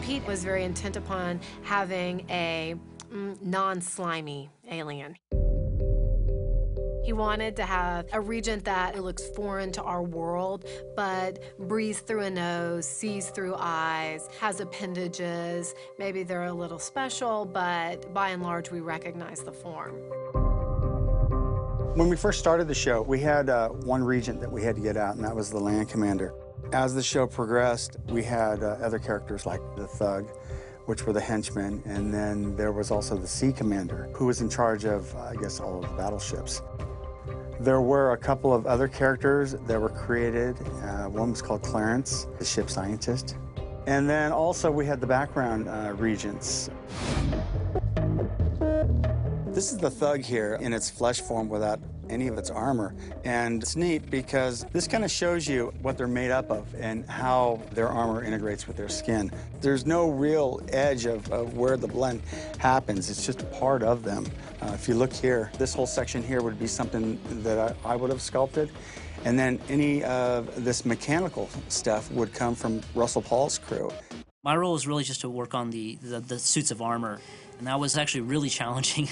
Pete was very intent upon having a non-slimy alien. He wanted to have a regent that looks foreign to our world, but breathes through a nose, sees through eyes, has appendages. Maybe they're a little special, but by and large, we recognize the form. When we first started the show, we had one regent that we had to get out, and that was the land commander. As the show progressed, we had other characters like the thug, which were the henchmen, and then there was also the sea commander, who was in charge of, I guess, all of the battleships. There were a couple of other characters that were created. One was called Clarence, the ship scientist. And then also we had the background regents. This is the thug here in its flesh form without any of its armor. And it's neat because this kind of shows you what they're made up of and how their armor integrates with their skin. There's no real edge of where the blend happens. It's just a part of them. If you look here, this whole section here would be something that I would have sculpted. And then any of this mechanical stuff would come from Russell Paul's crew. My role was really just to work on the suits of armor, and that was actually really challenging.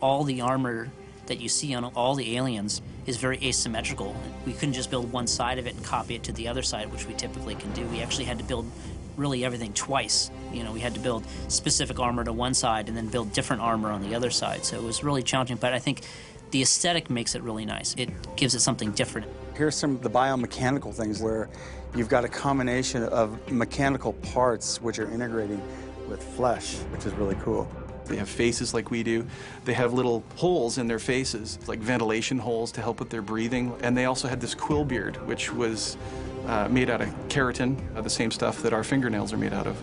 All the armor that you see on all the aliens is very asymmetrical. We couldn't just build one side of it and copy it to the other side, which we typically can do. We actually had to build really everything twice. You know, we had to build specific armor to one side and then build different armor on the other side. So it was really challenging, but I think the aesthetic makes it really nice. It gives it something different. Here's some of the biomechanical things where you've got a combination of mechanical parts which are integrating with flesh, which is really cool. They have faces like we do. They have little holes in their faces, like ventilation holes to help with their breathing. And they also had this quill beard, which was made out of keratin, the same stuff that our fingernails are made out of.